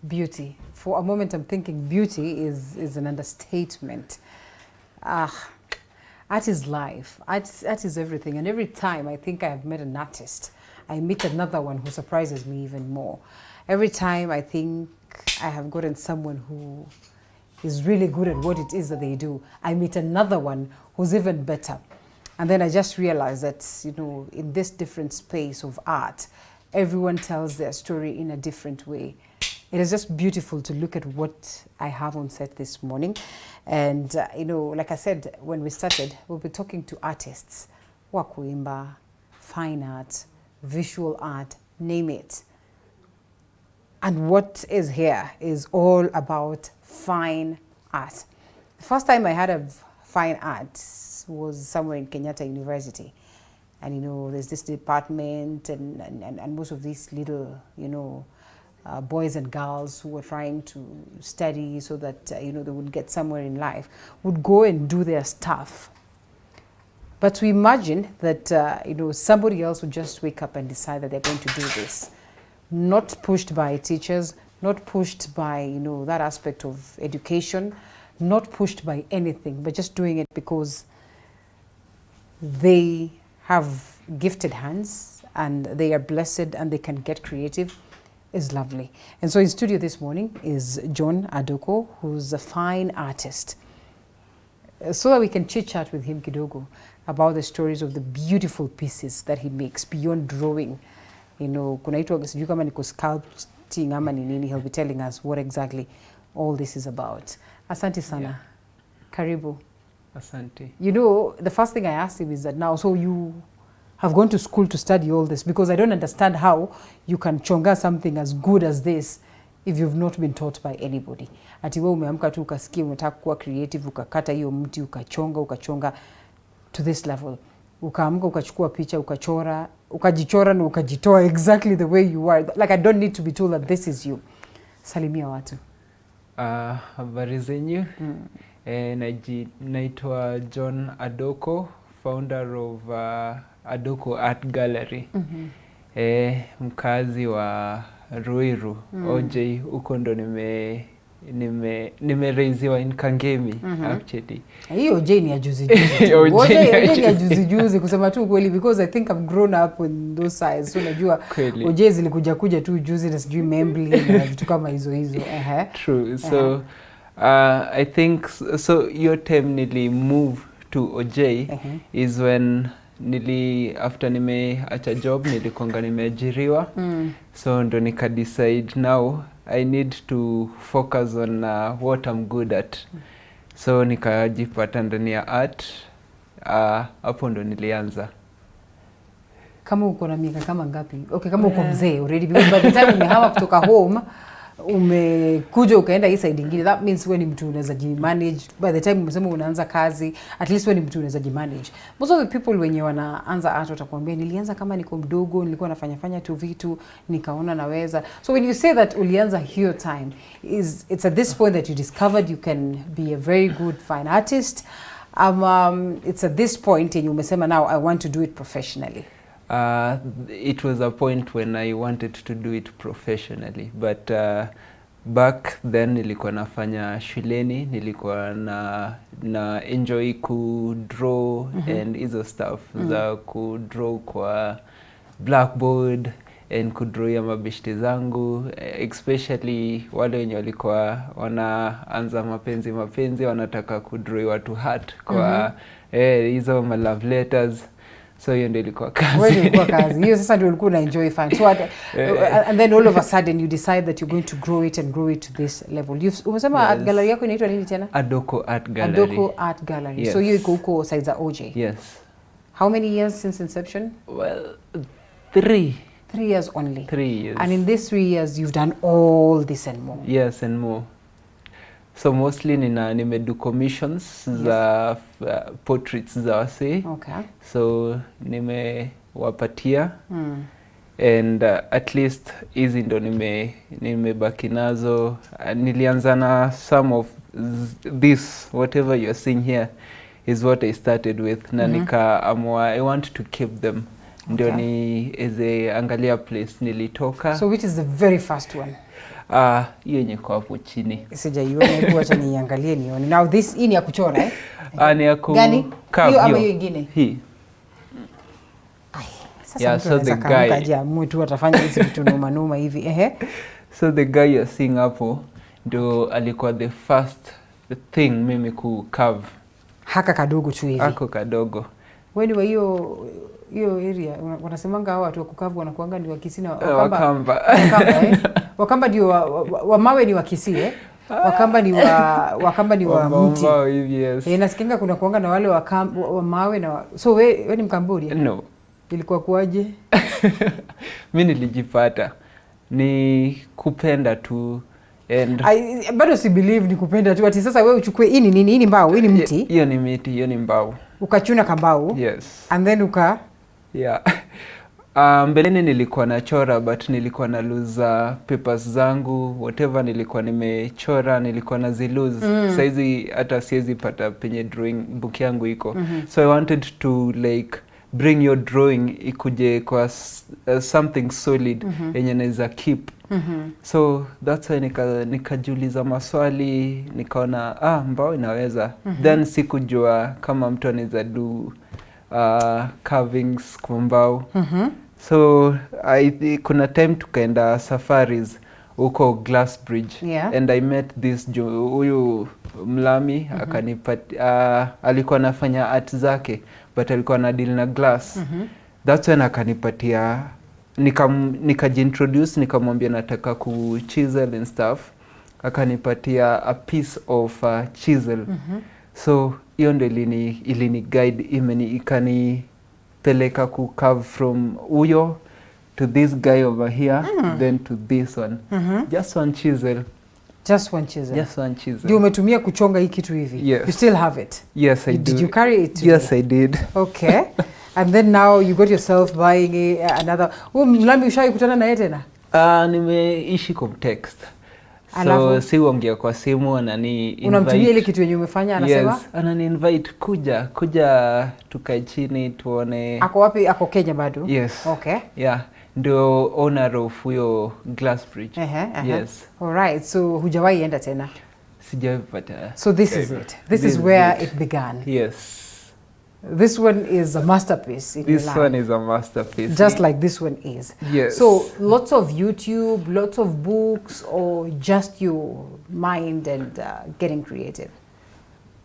Beauty. For a moment, I'm thinking beauty is an understatement. Art is life. Art is everything. And every time I think I have met an artist, I meet another one who surprises me even more. Every time I think I have gotten someone who is really good at what it is that they do, I meet another one who's even better. And then I just realized that, you know, in this different space of art, everyone tells their story in a different way. It is just beautiful to look at what I have on set this morning. And, you know, like I said, when we started, we'll be talking to artists, wakuimba, fine art, visual art, name it. And what is here is all about fine art. The first time I heard of fine art was somewhere in Kenyatta University. And, you know, there's this department and most of these little, you know, boys and girls who were trying to study so that, you know, they would get somewhere in life, would go and do their stuff. But to imagine that, you know, somebody else would just wake up and decide that they're going to do this. Not pushed by teachers, not pushed by, you know, that aspect of education, not pushed by anything, but just doing it because they have gifted hands and they are blessed and they can get creative, is lovely. And so in studio this morning is John Adoko, who's a fine artist. So that we can chit-chat with him kidogo about the stories of the beautiful pieces that he makes beyond drawing. You know, kunaitwa sijui kama niko sculpting ama ni nini, he'll be telling us what exactly all this is about. Asante sana. Yeah. Karibu. Asante. You know, the first thing I asked him is that now, so you have gone to school to study all this, because I don't understand how you can chonga something as good as this if you've not been taught by anybody. Ati wewe umeamka tu ukasikia unataka kuwa creative, ukakata hiyo mti, ukachonga to this level. Ukaamka ukachukua picha, ukajichora na ukajitoa exactly the way you are. Like, I don't need to be told that this is you. Salimia watu. Habari zenyu. Naitwa John Adoko, founder of Adoko Art Gallery. Mkazi wa Ruiru, OJ, uko ndo nimereiziwa in Kangemi, actually. Hiyo OJ ni ya juzi juzi. OJ ni ya juzi juzi kusema tu kweli, because I think I've grown up in those sides. So najua OJ zilikuja tu juzi na sijui Membley na vitu kama hizo. True. So I think so your time nili move to OJ is when after nimeacha job nilikonga nimeajiriwa. So ndo nika decide now I need to focus on what I'm good at. So nikajipata ndani ya art. Hapo ndo nilianza. Kama uko na miaka kama ngapi? Okay, kama uko mzee already, because by the time umehama kutoka home umekuja ukaenda hii side nyingine, that means wewe ni mtu unaweza jimanage. By the time umesema unaanza kazi, at least wewe ni mtu unaweza jimanage. Most of the people wenye wanaanza art watakwambia nilianza kama niko mdogo, nilikuwa nafanya tu vitu nikaona naweza. So when you say that ulianza hiyo time, it's at this point that you discovered you can be a very good fine artist. It's at this point and you umesema now I want to do it professionally. It was a point when I wanted to do it professionally, but back then nilikuwa nafanya shuleni, nilikuwa na enjoy ku draw and hizo stuff za ku draw kwa blackboard and ku draw ya mabeshte zangu, especially wale wenye walikuwa wanaanza mapenzi wanataka ku draw watu heart kwa hizo my love letters. So hiyo ndio ilikuwa kazi. Wewe ilikuwa kazi. Hiyo sasa ndio ulikuwa enjoy fine. So and then all of a sudden you decide that you're going to grow it to this level. Umesema art gallery yako inaitwa nini tena? Adoko Art Gallery. Adoko Art Gallery. Yes. So hiyo iko huko side za OJ. Yes. How many years since inception? Well, 3 years only. 3 years. And in these 3 years you've done all this and more. Yes, and more. So mostly nimedo commissions za portraits za wase. Okay. So nimewapatia and at least hizi ndo nimebaki nazo. Nilianza na some of this, whatever you're seeing here is what I started with. Na nikaamua I want to keep them. Ndio ni angalia place nilitoka. So which is the very first one? Hiyo yenye kwa hapo chini. Sijaiona, hebu acha niangalie nione. Now this hii ni ya kuchora Ni ya gani? Hiyo ama hiyo nyingine? Hii. Sasa so the guy aje tu atafanya hizi vitu noma hivi. So the guy you're seeing hapo ndio alikuwa the first thing mimi ku carve. Haka kadogo tu hivi. Hako kadogo. Wewe wa hiyo area wanasemanga hao watu wa kukavu wanakuanga ni Wakisii na Wakamba. Wakamba ndio wa mawe ni Wakisii Wakamba ni wa mti. Yes. Nasikia kuna kuanga na wale wa mawe na so wewe ni Mkambodia? No. Ilikuwa kuaje? Mimi nilijipata ni kupenda tu and bado si believe ni kupenda tu ati sasa wewe uchukue hii ni nini? Hii ni mbao, hii ni mti? Hiyo ni miti, hiyo ni mbao. Ukachuna kambao? Yes. And then yeah. Mbeleni nilikuwa nachora but nilikuwa na lose papers zangu, whatever nilikuwa nimechora nilikuwa na zilose. Saizi hata siwezi pata penye drawing book yangu iko. So I wanted to like bring your drawing ikuje kwa something solid yenye naweza keep. So that's why nikajiuliza maswali, nikaona mbao inaweza. Then sikujua kama mtu anaweza do carvings kwa mbao. So kuna time tukaenda safaris huko Glass Bridge. And I met this huyu mlami akanipatia alikuwa anafanya art zake but alikuwa na deal na glass. That's when akanipatia nikajiintroduce nikamwambia nataka ku chisel and stuff. Akanipatia a piece of chisel. So hiyo ndio ilini guide ikanipeleka ku carve from huyo to this guy over here then to this one. Just one chisel. Just one chisel. Just one chisel. Ndio umetumia kuchonga hii kitu hivi? Yes. You still have it? Yes, I do. Did you carry it today? Yes, I did. Okay. And then now you got yourself buying another. Mlami ushawahi kutana na yeye tena? Nimeishi kwa text. So si uongea kwa simu anani invite. Unamtumia ile kitu yenye umefanya anasema? Yes, anani invite kuja tukae chini tuone. Ako wapi? Ako Kenya bado? Yes. Okay. Yeah. Ndio owner of huyo Glass Bridge. Yes. All right. So hujawahi enda tena? Sijapata. So this is it. This is where it began. Yes. This one is a masterpiece in This your life. one is a masterpiece. Just like this one is. Yes. So lots of YouTube, lots of books, or just your mind and getting creative?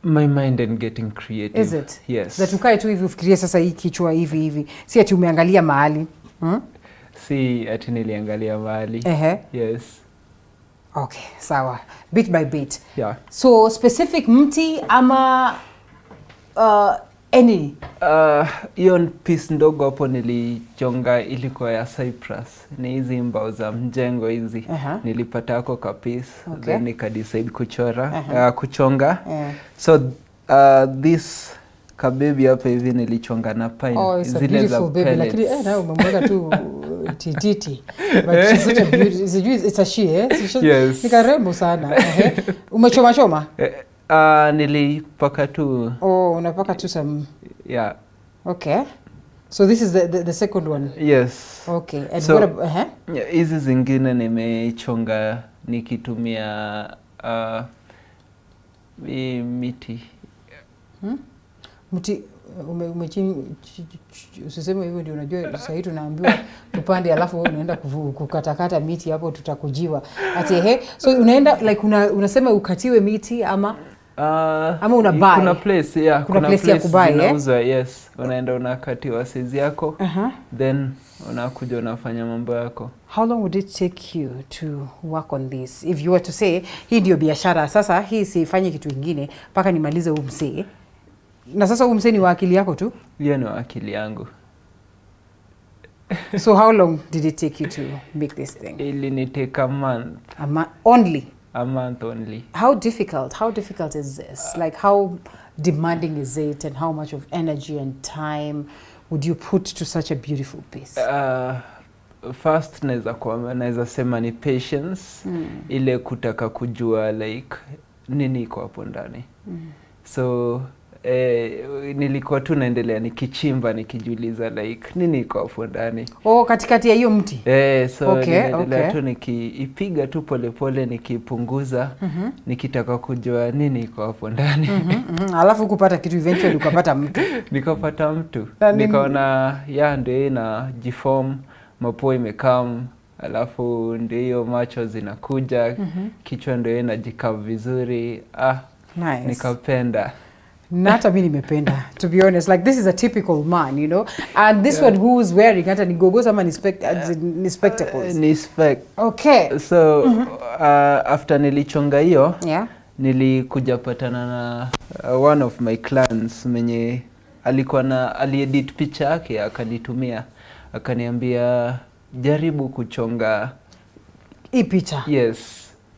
My mind and getting creative. Is it? Yes. That ukae tu hivi ufikirie sasa hii kichwa hivi. Si ati umeangalia mahali. Si ati niliangalia mahali. Yes. Okay, sawa. Bit by bit. Yeah. So specific mti ama any? Hiyo piece ndogo hapo nilichonga ilikuwa ya Cyprus. Ni hizi mbao za mjengo hizi. Nilipata hako ka piece. Okay. Then nikadecide kuchonga. So this kabebi hapa hivi nilichonga na pine. It's a beautiful baby. Lakini na umemweka tu tititi. But she's such a beauty. It's a she, Yes. Ni karembo sana. Umechoma? Nilipaka tu. Unapaka tu some. Yeah. Okay. So this is the second one. Yes. Okay. And so, what about hizi zingine nimechonga nikitumia miti. Mti usiseme hivyo ndio unajua sasa hivi tunaambiwa tupande alafu wewe unaenda kukatakata miti hapo tutakujiwa. Ati so unaenda like unasema ukatiwe miti ama una buy? Kuna place, yeah, kuna place ya kubuy, zinauzwa, yes. Unaenda unakatiwa size yako, then unakuja unafanya mambo yako. How long would it take you to work on this? If you were to say, hii ndio biashara, sasa hii sifanye kitu kingine mpaka nimalize huu msee. Na sasa huu msee ni wa akili yako tu? Hiyo ni wa akili yangu. So how long did it take you to make this thing? Ili take a month. A month only? A month only. How difficult is this? Like how demanding is it, and how much of energy and time would you put to such a beautiful piece? First naweza sema ni patience. Ile kutaka kujua like nini iko hapo ndani. So nilikuwa tu naendelea nikichimba nikijiuliza like nini iko hapo ndani. Katikati ya hiyo mti. So niliendelea tu nikiipiga tu polepole nikipunguza nikitaka kujua nini iko hapo ndani. Alafu kupata kitu, eventually ukapata mtu. Nikapata mtu. Nikaona ndio inajiform, mapua imekam, alafu ndio hiyo macho zinakuja, kichwa ndio inajikaa vizuri. Nice. Nikapenda. Na hata mimi nimependa, to be honest, like this is a typical man, you know, and this one who's wearing hata ni goggles ama ni spectacles. Ni spec. Okay. So after nilichonga hiyo, nilikuja patana na one of my clients mwenye aliedit picha yake akanitumia, akaniambia jaribu kuchonga hii picha. Yes.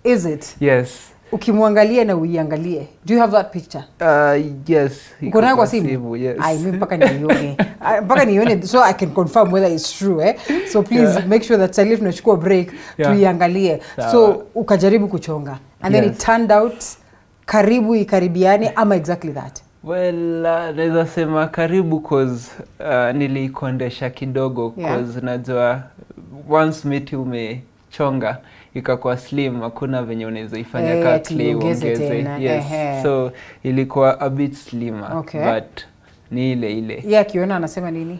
Is it? Yes. Ukimwangalia na uiangalie. Do you have that picture? Yes. Uko nayo kwa simu? Yes. Mimi mpaka nione. Mpaka nione so I can confirm whether it's true, So please make sure that Salif tunachukua break tuiangalie. So ukajaribu kuchonga and then it turned out karibu ikaribiane ama exactly that. Well, naweza sema karibu cause nilikondesha kidogo cause najua once miti umechonga ikakuwa slim, hakuna venye unaweza ifanya katli uongeze. Yes. So ilikuwa a bit slimmer, but ni ile. Akiona anasema nini?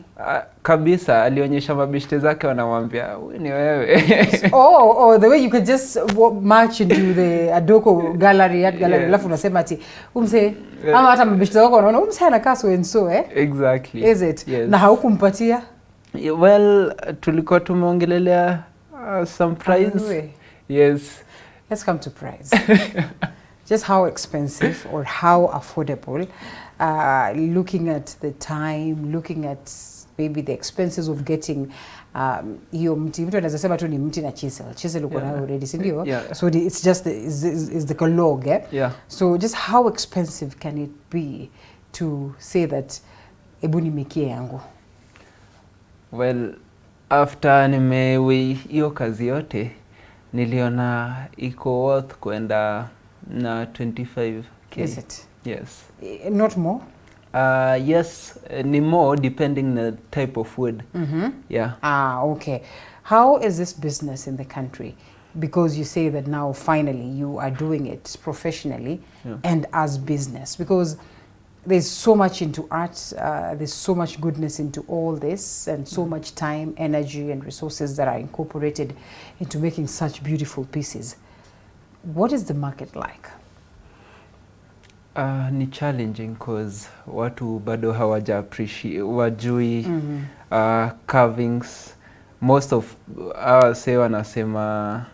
Kabisa alionyesha mabishte zake wanamwambia ni wewe. The way you could just march into the Adoko gallery, art gallery, alafu unasema ati umse ama hata mabishte wako wanaona umse anakaa so and so, Exactly. Is it? Yes. Na haukumpatia? Well, tulikuwa tumeongelelea some price. Yes. Let's come to price. Just how expensive or how affordable, looking at the time, looking at maybe the expenses of getting hiyo mti. Mtu anaweza sema tu ni mti na chisel uko nayo already, si ndio? So it's just is the log, So just how expensive can it be to say that ebu nimekie yangu? Well, after nimewe hiyo kazi yote niliona iko worth kwenda na 25k. Is it? Yes. Not more? Yes, ni more depending the type of wood. Yeah. Okay. How is this business in the country? Because you say that now finally you are doing it professionally and as business, because there's so much into art, there's so much goodness into all this, and so much time, energy and resources that are incorporated into making such beautiful pieces. What is the market like? Ni challenging cause watu bado hawaja appreciate, wajui carvings. Most of say wanasema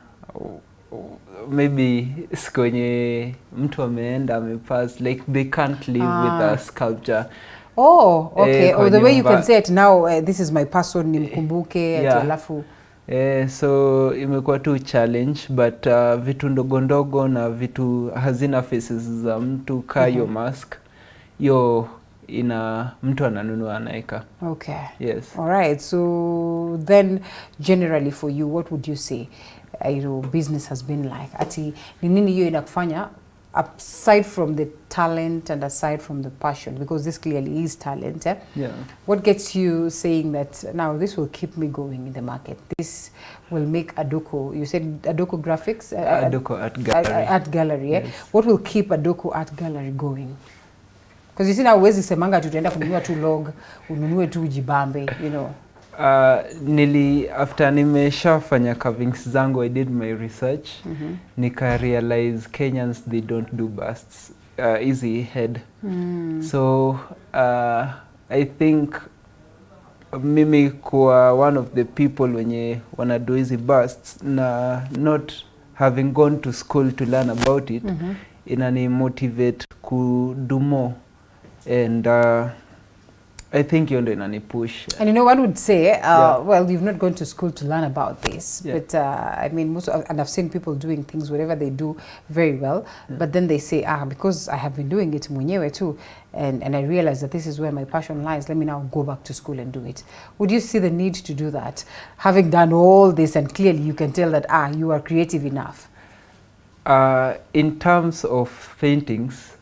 maybe kwenye mtu ameenda amepass, like they can't live with a sculpture. Okay. The way you can say it now, this is my person, nimkumbuke, alafu. So imekuwa tu challenge, but vitu ndogo na vitu hazina faces za mtu kayo mask, yo ina mtu ananunua anaeka. Okay. Yes. All right. So then generally for you, what would you say business has been like? Ati ni nini hiyo inakufanya aside from the talent and aside from the passion, because this clearly is talent, what gets you saying that now this will keep me going in the market, this will make Adoko, you said Adoko Graphics, Adoko Art Gallery, yes. What will keep Adoko Art Gallery going? Because you see now uwezi semanga tutaenda kununua tu log, ununue tu jibambe, you know. After nimeshafanya carvings zangu, I did my research, nika realize Kenyans, they don't do busts, easy head. So I think mimi kuwa one of the people wenye wanado hizi busts na not having gone to school to learn about it, inani motivate ku do more, and I think you're inani push. And you know, one would say, well, you've not gone to school to learn about this, but I mean, and I've seen people doing things, whatever they do, very well, but then they say, because I have been doing it mwenyewe too, and I realize that this is where my passion lies, let me now go back to school and do it. Would you see the need to do that, having done all this, and clearly you can tell that, you are creative enough? In terms of paintings,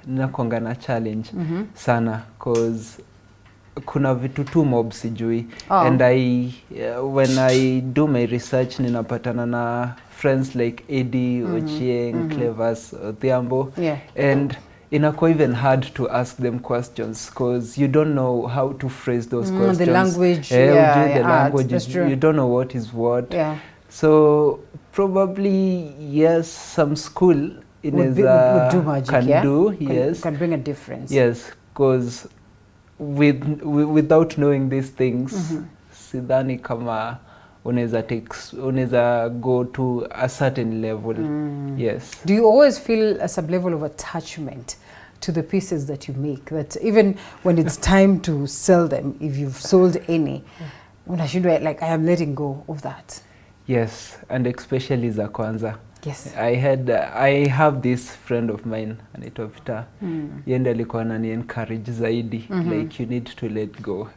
ninakuanga na challenge sana cause kuna vitu tu mob sijui. And when I do my research ninapatana na friends like Eddie, Ochieng, Clevers, Odhiambo, and inakuwa even hard to ask them questions because you don't know how to phrase those questions. The language, the language, you don't know what is what. So probably yes, some school would do magic, can do, can bring a difference. Yes, because without knowing these things, sidhani kama unaweza go to a certain level. Yes. Do you always feel a sub level of attachment to the pieces that you make, that even when it's time to sell them, if you've sold any, unashindwa like I am letting go of that? Yes, and especially za kwanza. Yes. I have this friend of mine anaitwa Vita. Yeye ndiye alikuwa anani encourage zaidi, like you need to let go.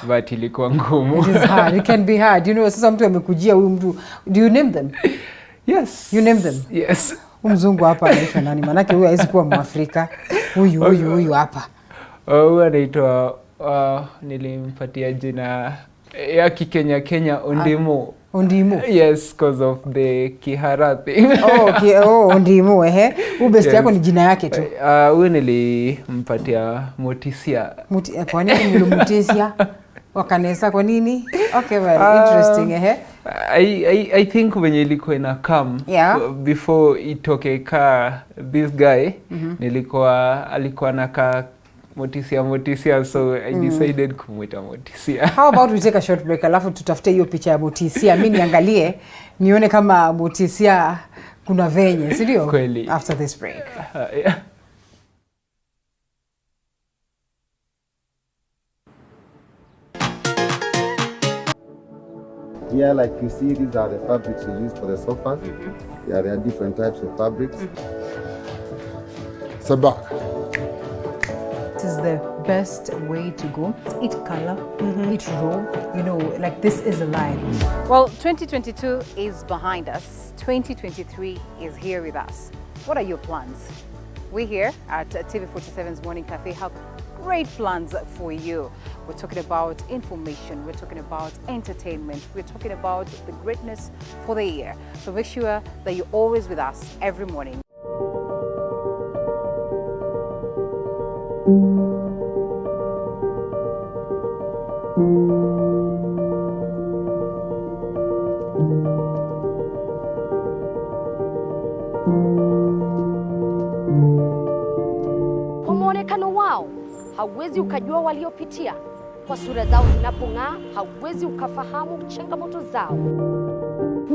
But ilikuwa ngumu. It is hard. It can be hard. You know, sasa mtu amekujia huyu mtu. Do you name them? Yes. You name them? Yes. Mzungu hapa anaitwa nani? Manake huyu haizi kuwa Mwafrika. Huyu hapa. Huyu anaitwa nilimpatia jina ya Kenya Ondimo. Ondimo. Yes, because of the Kihara thing. Ondimo best yako ni jina yake tu. Huyu nilimpatia Motisia. Kwa nini Motisia? Wakanesa kwa nini? Okay, well, interesting I think when ilikuwa ina come before itoke ka this guy alikuwa naka Motisia, so I decided kumwita Motisia. How about we take a short break, alafu tutafute hiyo picha ya Motisia, mimi niangalie nione kama Motisia kuna venye, si ndio? Kweli. After this break. Here, like you see, these are the fabrics we use for the sofas. Yeah, there are different types of fabrics. Sabak. This is the best way to go. Eat color, eat raw, you know, like this is a line. Well, 2022 is behind us. 2023 is here with us. What are your plans? We here at TV47's Morning Cafe have great plans for you. We're talking about information, we're talking about entertainment, we're talking about the greatness for the year. So make sure that you're always with us every morning. Kwa muonekano wao hauwezi ukajua waliopitia, kwa sura zao zinapong'aa hauwezi ukafahamu changamoto zao.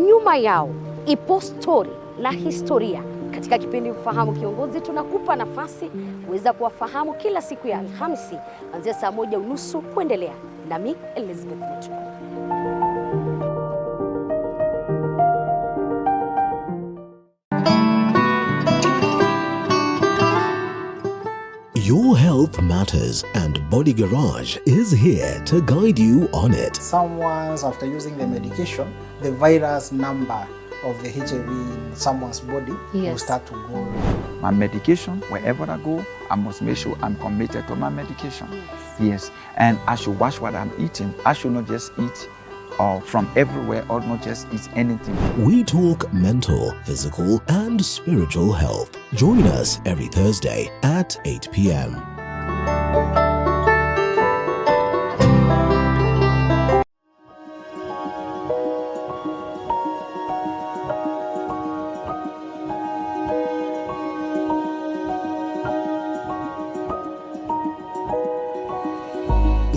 Nyuma yao ipo stori la historia. Katika kipindi Mfahamu Kiongozi tunakupa nafasi kuweza kuwafahamu kila siku ya Alhamisi kuanzia saa 1:30 kuendelea. Nami Elizabeth Mutu. Your health matters, and Body Garage is here to guide you on it. Someone's after using the medication, the virus number of the HIV in someone's body will start to go. My medication, wherever I go, I must make sure I'm committed to my medication. Yes. And I should watch what I'm eating. I should not just eat from everywhere or not just eat anything. We talk mental, physical, and spiritual health. Join us every Thursday at 8 p.m.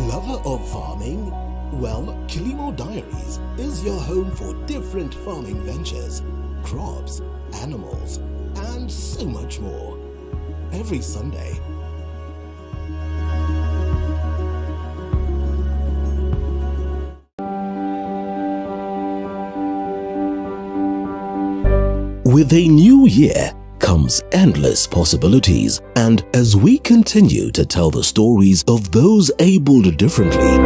Lover of farming? Well, Kilimo Diaries is your home for different farming ventures, crops, animals, and so much more. Every Sunday, with a new year comes endless possibilities, and as we continue to tell the stories of those abled differently,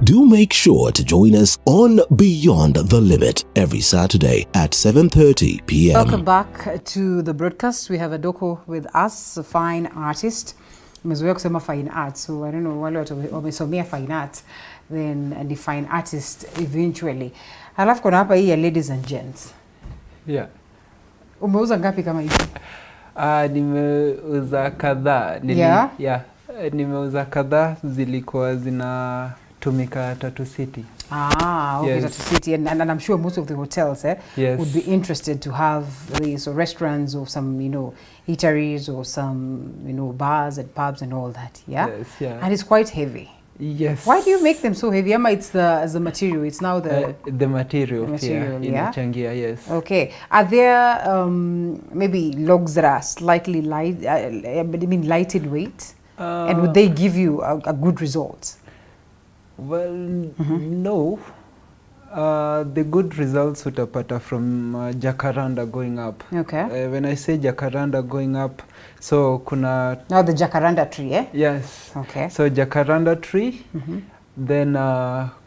do make Make sure to join us on Beyond the Limit every Saturday at 7:30 p.m. Welcome back to the broadcast. We have Adoko with us, a fine artist. Mezoea kusema fine art, so I don't know wale watu wamesomea fine art, then define artist eventually. Alafu kuna hapa hii ya ladies and gents. Yeah. Umeuza ngapi kama hivi? Nimeuza kadhaa. Yeah. Nimeuza kadhaa zilikuwa zinatumika Tattoo City. Okay, yes. Tattoo City, and I'm sure most of the hotels yes. would be interested to have these, or restaurants, or some, eateries, or some, bars and pubs and all that, yeah? Yes, yeah. And it's quite heavy. Yes. Why do you make them so heavy? Ama it's the material, it's now the material, yeah? Inachangia, yes. Okay. Are there maybe logs that are slightly light, light in weight? And would they give you a good result? Well, no. The good results utapata from jacaranda going up. Okay. When I say jacaranda going up, so kuna... Now the jacaranda tree, eh? Yes. Okay. So jacaranda tree, then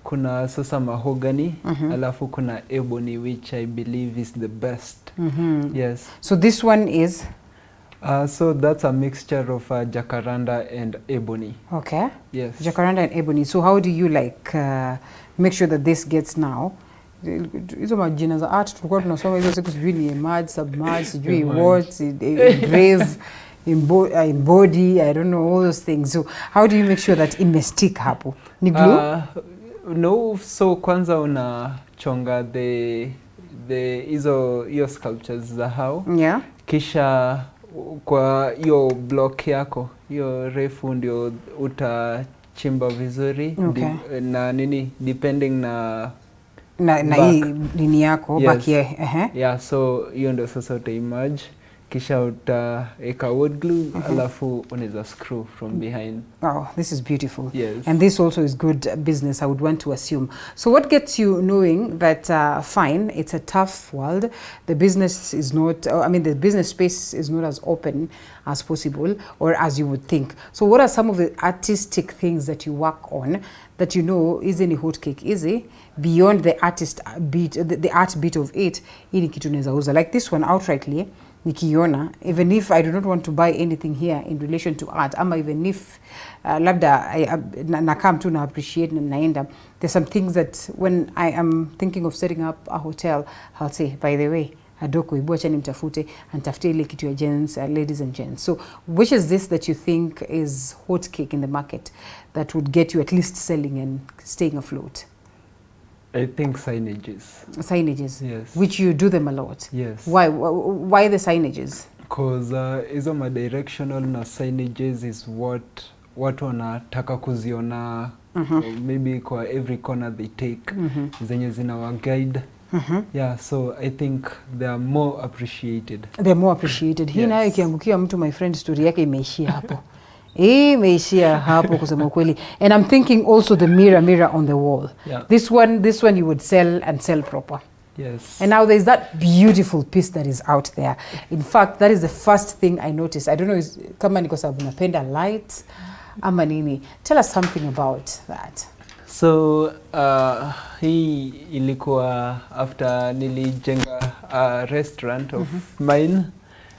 kuna sasa mahogany, alafu kuna ebony, which I believe is the best. Yes. So this one is? So that's a mixture of jacaranda and ebony. Okay. Yes. Jacaranda and ebony. So how do you make sure that this gets now? Hizo majina za art tulikuwa tunasoma hizo siku, sijui ni emerge, submerge, sijui what, engrave, embody, I don't know, all those things. So how do you make sure that imestick hapo? Ni glue? No, so kwanza unachonga hiyo sculptures za hao. Yeah. Kisha kwa hiyo block yako, hiyo refu ndio utachimba vizuri. Okay. Na depending na hii nini yako, yes. Baki Yeah, so hiyo ndio sasa utaimage, kisha utaeka wood glue, alafu unaweza screw from behind. Oh, this is beautiful. Yes. And this also is good business, I would want to assume. So what gets you knowing that, fine, it's a tough world, the business is not, the business space is not as open as possible or as you would think. So what are some of the artistic things that you work on that is any hotcake, easy, beyond the artist beat, the art bit of it, ili kitu naweza uza. Like this one, outrightly, nikiona, even if I do not want to buy anything here in relation to art, ama even if labda nakam tu na appreciate na naenda, there's some things that when I am thinking of setting up a hotel, I'll say, by the way, Adoko, ibu acha nimtafute, antafute ile kitu ya gents, ladies and gents. So which is this that you think is hot cake in the market that would get you at least selling and staying afloat? I think signages. Signages? Yes. Which you do them a lot? Yes. Why the signages? Because hizo directional na signages is what watu wanataka kuziona, maybe kwa every corner they take, zenye zinawa guide. Yeah, so I think they are more appreciated. They're more appreciated. Hii nayo ikiangukia mtu, my friend, story yake imeishia hapo. Imeishia hapo kusema kweli. And I'm thinking also the mirror on the wall. Yeah. This one you would sell and sell proper. Yes. And now there's that beautiful piece that is out there. In fact, that is the first thing I noticed. I don't know kama ni kwa sababu napenda light ama nini. Tell us something about that. So hii ilikuwa after nilijenga a restaurant of mine.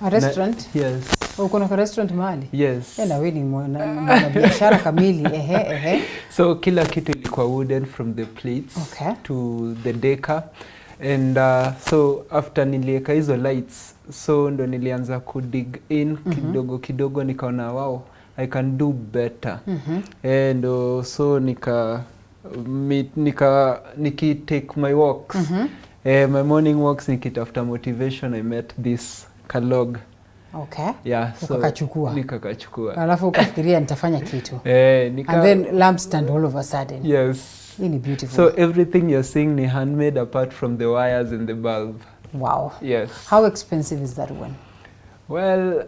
A restaurant? Yes. Uko na restaurant mahali? Yes. Na wewe ni mwana biashara kamili. So kila kitu ilikuwa wooden, from the plates to the decor. And so after nilieka hizo lights, so ndo nilianza kudig in kidogo kidogo, nikaona wow, I can do better. And so niki take my walks, my morning walks, nikitafuta motivation, I met this kalog. Okay. Yeah, so nikakachukua. Alafu ukafikiria nitafanya kitu. And then lamp stand all of a sudden. Yes. Really beautiful. So everything you're seeing ni handmade apart from the wires and the bulb. Wow. Yes. How expensive is that one? Well,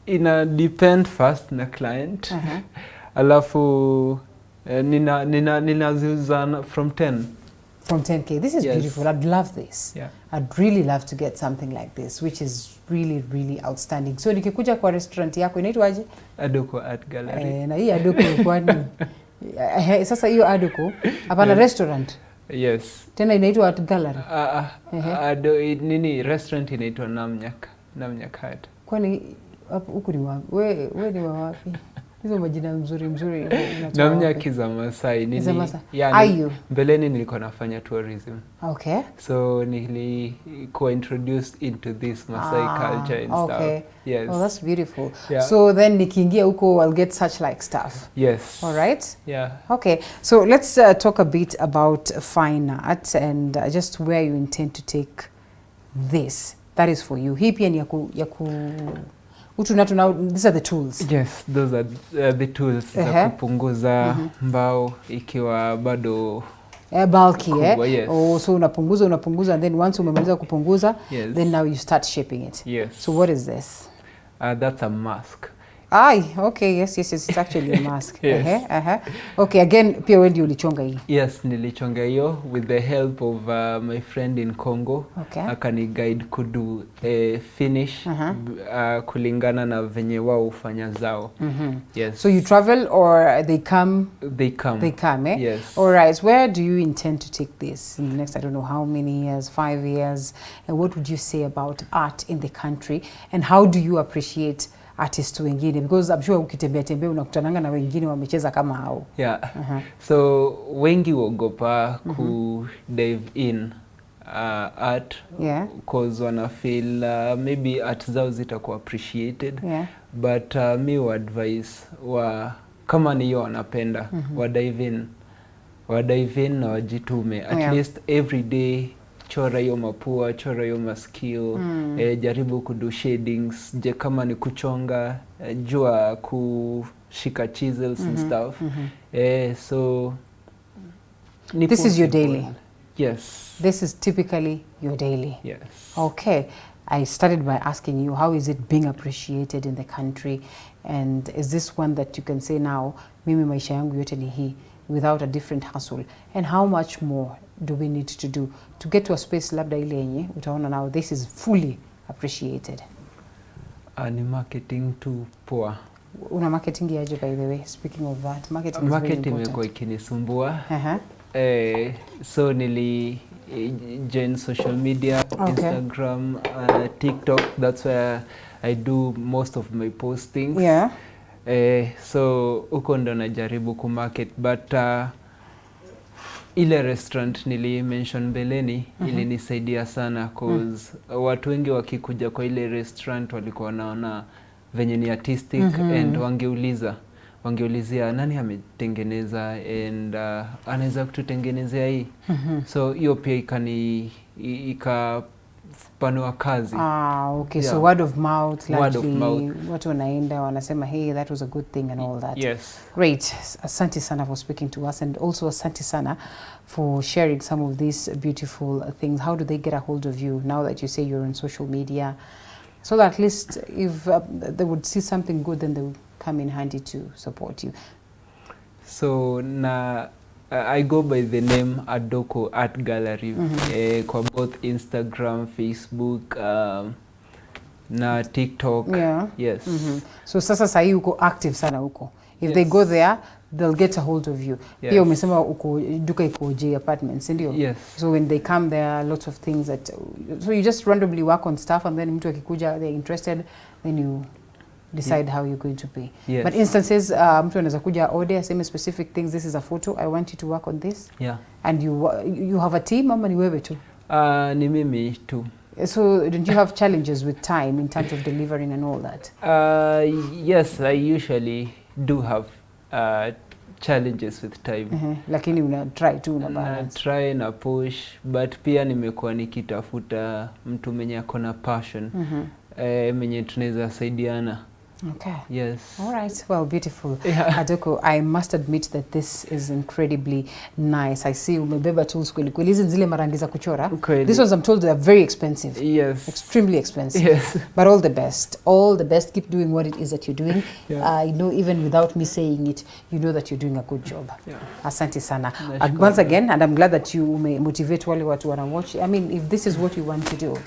ina depend first na client. Alafu ninaziuza from 10. From 10K. This is beautiful. I'd love this. Yeah. I'd really love to get something like this, which is really, really outstanding. So nikikuja kwa restaurant yako inaitwaje? Adoko Art Gallery. Na hii Adoko kwani Sasa hiyo Adoko hapana restaurant. Yes. Tena inaitwa Art Gallery. Nini restaurant inaitwa Namnyak Hut. Kwani huku ni wapi? Wewe ni wapi? Hizo majina mzuri Namnyak za Masai nini? Ayo. Mbeleni nilikuwa nafanya tourism. Okay. So nilikuwa introduced into this Masai culture and stuff. Yes. Oh, that's beautiful. Yeah. So then nikiingia huko I'll get such like stuff. Yes. All right? Yeah. Okay. So let's talk a bit about fine art and just where you intend to take this. That is for you. Hii pia ni these are the tools. Yes, those are the tools za kupunguza mbao ikiwa bado bulky, kubwa, yes. Oh, so unapunguza and then once umemaliza kupunguza, yes. Then now you start shaping it. Yes. So what is this? That's a mask. Okay, yes, it's actually a mask. Yes. Okay, again, pia wewe ndio ulichonga hii? Yes, nilichonga hiyo with the help of my friend in Congo. Okay. Akani guide kudu finish kulingana na venye wao hufanya zao. Yes. So you travel or they come? They come. They come, eh? Yes. All right. Where do you intend to take this in the next, I don't know how many years, 5 years? And what would you say about art in the country? And how do you appreciate artists wengine, because I'm sure ukitembea unakutananga na wengine wamecheza kama hao. Yeah. So wengi wogopa ku dive in art because wana feel maybe art zao zitakuwa appreciated. But me would advise kama ni hiyo wanapenda wa dive in na wajitume at least every day. Chora hiyo mapua, chora hiyo masikio, jaribu kudo shadings, kama ni kuchonga, jua kushika chisels and stuff. So this is your daily? Yes. This is typically your daily? Yes. Okay. I started by asking you, how is it being appreciated in the country? And is this one that you can say now, mimi maisha yangu yote ni hii, without a different hustle? And how much more do we need to do to get to a space labda ile yenye utaona now this is fully appreciated? Ni marketing tu poa. Una marketing yaje, by the way, speaking of that? Marketing is very important. Imekuwa ikinisumbua. So nili join social media, Instagram, TikTok. That's where I do most of my postings. Yeah. So uko ndo najaribu kumarket, but ile restaurant nili mention beleni ilinisaidia sana cause watu wengi wakikuja kwa ile restaurant walikuwa wanaona venye ni artistic and wangeulizia nani ametengeneza and anaweza kututengenezea hii. So hiyo pia ikapanua kazi. Okay. Yeah. So word of mouth, watu wanaenda wanasema hey, that was a good thing and all that. Yes. Great. Asante sana for speaking to us, and also asante sana for sharing some of these beautiful things. How do they get a hold of you now that you say you're on social media? So that at least if they would see something good, then they would come in handy to support you. So I go by the name Adoko Art Gallery kwa both Instagram, Facebook, na TikTok. Yeah. Yes. So sasa sahi uko active sana huko. If they go there, they'll get a hold of you. Yes. Pia umesema uko duka iko J Apartments, ndio? Yes. So when they come there are lots of things that so you just randomly work on stuff, and then mtu akikuja they're interested, then you decide how you're going to pay. Yes. But instances mtu anaweza kuja order same specific things, this is a photo, I want you to work on this. Yeah. And you have a team ama ni wewe tu? Ni mimi tu. So don't you have challenges with time in terms of delivering and all that? Yes, I usually do have challenges with time. Lakini una try tu una balance. Try na push, but pia nimekuwa nikitafuta mtu mwenye akona passion. Mwenye tunaweza saidiana. Okay. Yes. All right. Well, beautiful. Yeah. Adoko, I must admit that this is incredibly nice. I see umebeba tools kweli kweli. Hizi zile marangi za kuchora. These ones I'm told they are very expensive. Yes. Extremely expensive. Yes. But all the best. All the best. Keep doing what it is that you're doing. Yeah. I know even without me saying it, you know that you're doing a good job. Yeah. Asante sana. Once again, and I'm glad that you motivate wale watu wana watch. I mean, if this is what you want to do,